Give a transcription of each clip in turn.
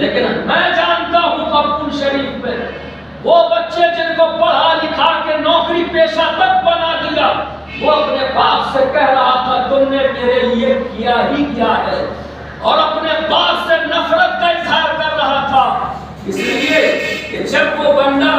لیکن میں جانتا ہوں قبول شریف میں وہ بچے جن کو پڑھا لکھا کے نوکری پیشہ تک بنا دیا، وہ اپنے باپ سے کہہ رہا تھا تم نے میرے لیے کیا ہی کیا ہے، اور اپنے باپ سے نفرت کا اظہار کر رہا تھا۔ اس لیے کہ جب وہ بندہ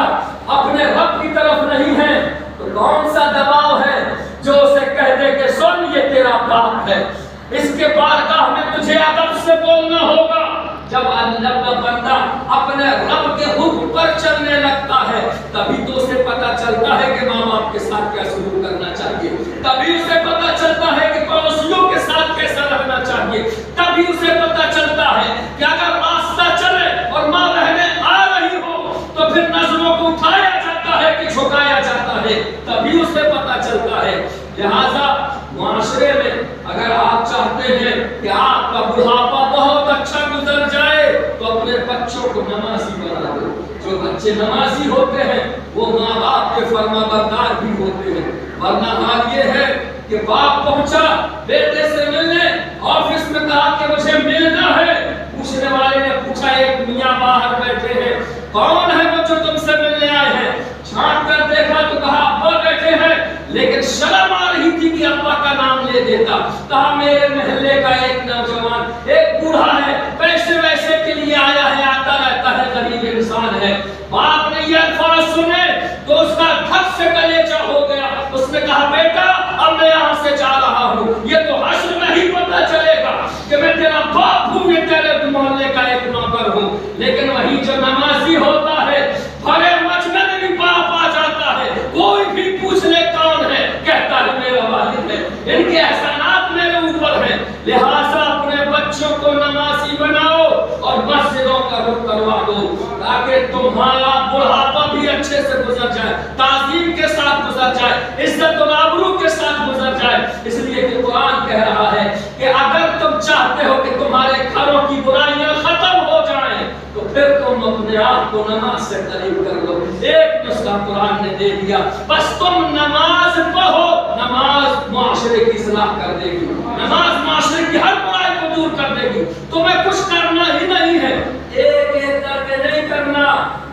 اپنے رب کی طرف نہیں ہے تو کون سا دباؤ ہے جو اسے کہہ دے کہ سن یہ تیرا باپ ہے، اس کے بارگاہ میں تجھے ادب سے بولنا ہوگا۔ جب اللہ کا بندہ اپنے رب کے حکم پر چلنے لگتا ہے تبھی تو اسے پتہ چلتا ہے کہ ماں باپ کے ساتھ کیا سلوک کرنا چاہیے، تبھی اسے پتہ چلتا ہے کہ پڑوسیوں کے ساتھ کیسا رہنا چاہیے، تبھی اسے پتہ چلتا ہے کہ اگر راستہ چلے اور ماں رہنے آ رہی ہو تو پھر نظروں کو اٹھایا جاتا ہے کہ جھکایا جاتا ہے، تبھی اسے پتہ چلتا ہے۔ لہذا معاشرے میں اگر آپ چاہتے ہیں کہ آپ کا بڑھاپا بہت اچھا گزر جائے تو اپنے بچوں کو نمازی بنا دو۔ جو بچے نمازی ہوتے ہیں وہ ماں باپ کے فرما بردار بھی ہوتے ہیں، ورنہ حال یہ ہے کہ باپ پہنچا بیٹے سے ملنے، آفس میں کہا کہ مجھے ملنا ہے، پوچھنے والے نے پوچھا ایک میاں باہر بیٹھے ہیں، کون ہے وہ جو تم سے ملنے آئے ہیں؟ چھانٹ کر دیکھا تو کہا ابا بیٹھے ہیں، لیکن شرم آ رہی تھی کہ ابا کا نام لے دیتا۔ کہا میرے محلے کا ایک نوجوان ایک بوڑھا ہے، پیسے ویسے کے لیے آیا ہے، آتا رہتا ہے، غریب انسان ہے۔ باپ نے یہ الفاظ سنے تو اس کا دھک سے کلیجہ ہو گیا۔ اس نے کہا بیٹا اب میں یہاں سے جا رہا ہوں، یہ تو حشر میں ہی پتہ چلے گا کہ میں تیرا باپ ہوں، یہ تیرے محلے کا ایک نوکر ہوں۔ لیکن وہی جو نمازی ہوتا ہے بھرے مجمع میں بھی باپ آ جاتا ہے، کوئی بھی پوچھ لے کون ہے کہتا ہے میرا والد ہے، ان کے احسانات میرے اوپر ہیں۔ لہٰذا اپنے بچوں کو نمازی بناؤ اور مسجدوں کا رخ کروا دو تاکہ تمہارا بڑھاپا بھی اچھے سے گزر جائے، تعظیم کے ساتھ گزر جائے، عزت و آبرو کے ساتھ گزر جائے۔ اس لیے کہ قرآن کہہ رہا ہے کہ اگر تم چاہتے ہو کہ تمہارے گھروں کی برائیاں ختم ہو جائیں تو پھر تم اپنے آپ کو نماز سے قریب کر لو۔ ایک نسخہ قرآن نے دے دیا، بس تم نماز پڑھو، نماز معاشرے کی اصلاح کر دے گی، نماز معاشرے کی ہر برائی کو دور کر دے گی۔ تمہیں کچھ کرنا ہی نہیں ہے، ایک ایک کر کے نہیں کرنا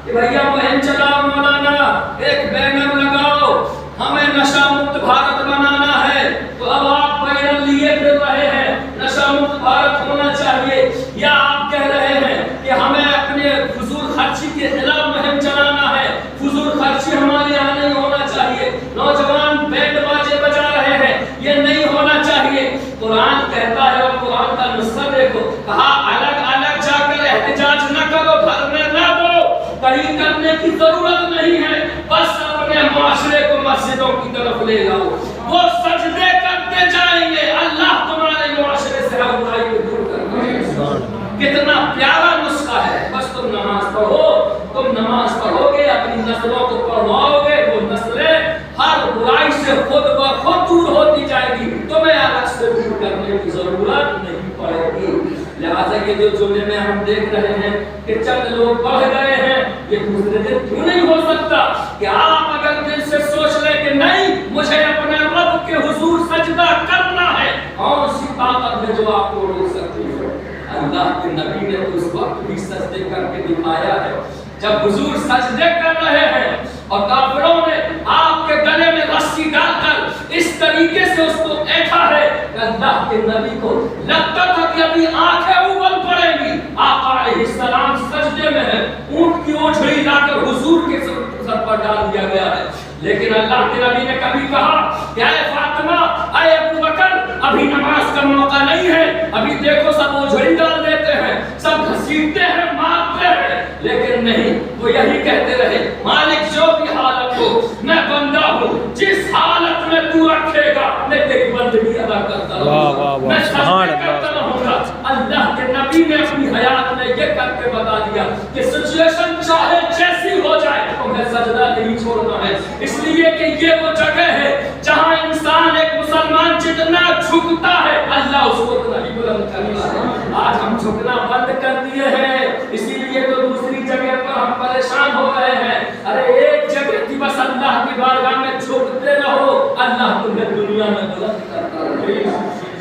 کہ بھیا مہم چلاؤ مولانا، ایک بینر لگاؤ ہمیں نشہ مکت بھارت بنانا ہے، تو اب آپ بینر لیے پھر رہے ہیں نشہ مکت بھارت ہونا چاہیے، یا آپ کہہ رہے ہیں کہ ہمیں اپنے فضول خرچی کے خلاف مہم چلانا ہے، فضول خرچی ہمارے یہاں نہیں ہونا چاہیے، نوجوان بینڈ باجے بجا رہے ہیں یہ نہیں ہونا چاہیے۔ قرآن کہتا ہے، اور قرآن کا نسخہ دیکھو، کہا الگ الگ جا کر احتجاج نہ کرو، دھرنے نہ دو، کہیں کرنے کی ضرورت نہیں ہے، بس اپنے معاشرے کو مسجدوں کی طرف لے جاؤ، وہ سجدے کرتے جائیں گے، اللہ تمہارے معاشرے سے ہر برائی کو دور کر دے گا۔ کتنا پیارا نسخہ ہے، بس تم نماز پڑھو، تم نماز پڑھو گے، اپنی نسلوں کو پڑھواؤ گے، وہ نسلیں ہر برائی سے خود بخود دور ہوتی جائے گی، تمہیں الگ سے دور کرنے کی ضرورت نہیں پڑے گی۔ لہٰذا یہ جو جملے میں ہم دیکھ رہے ہیں کہ چند لوگ بڑھ گئے ہیں، یہ دوسرے دن کیوں نہیں ہو سکتا کہ آپ اگر دل سے سوچ لیں کہ نہیں مجھے اپنے رب کے حضور سجدہ کرنا ہے، کون سی طاقت ہے جو آپ کو روک سکتی ہے؟ اللہ کے نبی نے اس وقت بھی سجدے کر کے دکھایا ہے جب حضور سجدے کر رہے ہیں اور کافروں نے آپ کے گلے میں رسی ڈال کر اس طریقے سے اس کو ایٹھا ہے کہ اللہ کے نبی کو لگتا تھا کہ ابھی آنکھیں اوپر پڑیں گی۔ آقا علیہ السلام سجدے میں ہے، اونٹ کی اوجھڑی لا کر حضور کے سر پر ڈال دیا گیا ہے، لیکن اللہ کے نبی نے کبھی کہا کہ اے فاطمہ، اے ابو بکر، ابھی نماز کا موقع نہیں ہے، ابھی دیکھو سب اوجھڑی ڈال دیتے ہیں، سب گھسیٹتے ہیں، مارتے ہیں، لیکن نہیں، وہ یہی کہتے رہے مالک جو بھی حالت ہو میں بندہ ہوں، جس حالت میں تو رکھے گا میں تیری بندگی ادا کرتا رہوں گا، میں سجدے کرتا رہوں گا۔ اللہ کے نبی نے اپنی حیات میں یہ کر کے بتا دیا کہ سچویشن چاہے جیسی ہو جائے تمہیں سجدہ نہیں چھوڑنا ہے، اس لیے کہ یہ وہ جگہ ہے جہاں انسان ایک مسلمان جتنا جھکتا ہے اللہ اس کو اتنا ہی بلند کرتا ہے۔ آج ہم جھکنا بند کر دیے ہیں، اسی لیے تو دوسری جگہ پر ہم پریشان ہو رہے ہیں۔ ارے ایک جگہ تھی بس اللہ کی بارگاہ میں جھکتے رہو، اللہ تمہیں دنیا میں بلند کرتا رہے۔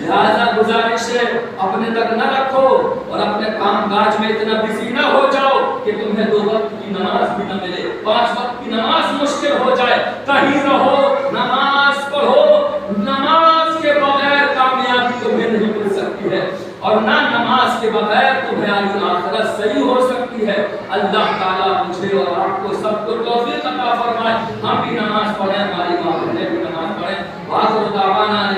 لہذا گزارش ہے اپنے تک نہ رکھو، اور اپنے کام کاج میں اتنا بزی نہ ہو جاؤ کہ تمہیں 2 وقت کی نماز بھی نہ ملے، 5 وقت کی نماز مشکل ہو جائے۔ کہیں رہو، نماز پڑھو، نماز کے بغیر کامیابی تمہیں نہیں مل سکتی ہے، اور نہ نماز کے بغیر تمہاری آخرت صحیح ہو سکتی ہے۔ اللہ تعالیٰ مجھے اور آپ کو سب کو توفیق عطا فرمائے، ہم بھی نماز پڑھیں، ہماری ماں بہنیں بھی نماز پڑھیں۔ وآخر دعوانا